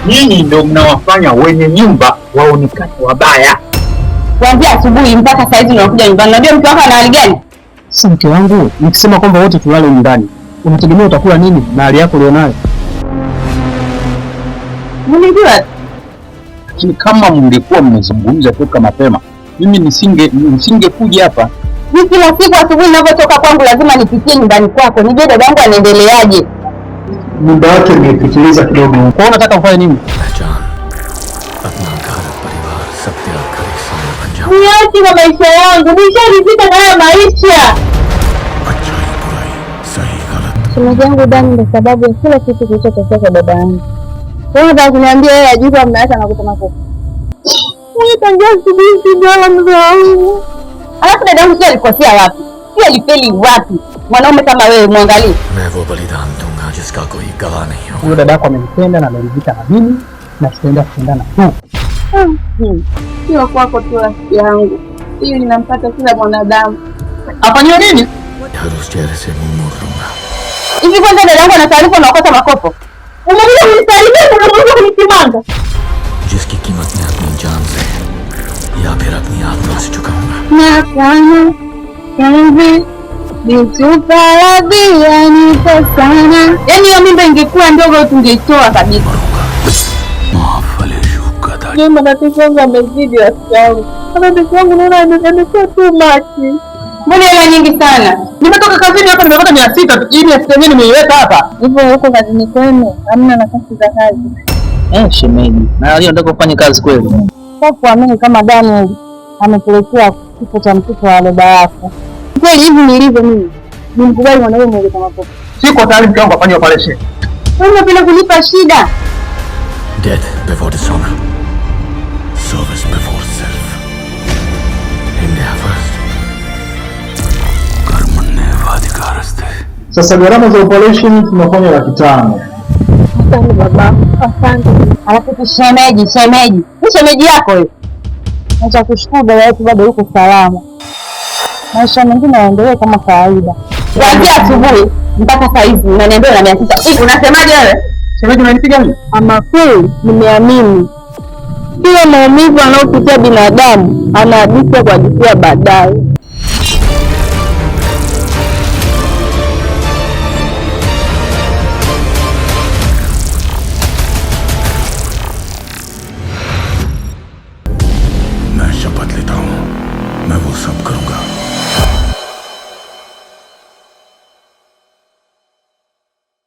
Nyinyi ndio mnawafanya wenye nyumba waonekane wabaya. Kuanzia asubuhi mpaka saa hizi unakuja nyumbani. Unajua mke wako ana hali gani? Si mke wangu, nikisema kwamba wote tulale ndani, unategemea utakula nini na hali yako ulionayo? Unajua? Lakini kama mlikuwa mmezungumza toka mapema, mimi nisingekuja hapa. Mimi kila siku asubuhi ninapotoka kwangu lazima nipitie nyumbani kwako. Nijue dada yangu anaendeleaje. Muda wake umepitiliza kidogo. Kwa hiyo unataka ufanye nini? Niache na maisha yangu. Nisharidhika na haya maisha. Shemeji yangu Dani ndio sababu ya kila kitu kilichotokea kwa dada yangu. Wewe unataka kuniambia yeye ajibu mnaacha na kutoka huko? Wewe tangia asubuhi ndio mzee wangu. Alafu dada yangu alikosea wapi? Si alifeli wapi? Mwanaume kama wewe muangalie. Huyo dada yako amenipenda na ameridhika na mimi na tutaenda kuendana tu. Sio kwako tu rafiki yangu. Hili linampata kila mwanadamu. Afanywe nini? Hivi kwanza dada yangu ana taarifa unaokota makopo. Umekuja kunisalimia unakuja kunisimanga. जिसकी कीमत मैं अपनी जान से या फिर अपनी आत्मा से चुकाऊंगा। Na kama hivi nitupala nipo sana. Yaani hiyo mimba ingekuwa ndogo tungeitoa kabisa. Ni matatizo yangu yamezidi rafiki yangu. Matatizo yangu naona yamekuwa too much. Mbona hela nyingi sana? Nimetoka kazini hapa nimepata 600 ili asitemeni nimeiweka hapa. Hivyo huko kazini kwenu hamna nafasi za kazi. Shemeji. Na leo nataka ufanye kazi kweli. Kwa kuamini kama Daniel amepelekea kifo cha mtoto wa dada yako. Kweli hivi nilivyo mimi. Nimkubali mwanaume mwenye kama makopo. Siko tayari mke wangu afanye operation. Wewe unapenda kunipa shida. Death before dishonor. Service before self. India first. Karmanne vadikaraste. Sasa gharama za operation tunafanya 500,000. Asante baba. Asante. Alafu shemeji. Ni shemeji yako hiyo. Acha kushukuru baba yetu bado yuko salama. Maisha mengine yaendelee kama kawaida. Kuanzia asubuhi mpaka saa hizi unaniambia na 600. Hivi unasemaje wewe? Shemeji unanipiga nini? Ama kweli nimeamini. Kila maumivu anayopitia binadamu anahadithia kwa hadithi baadaye. मैं शपथ लेता हूँ मैं वो सब करूँगा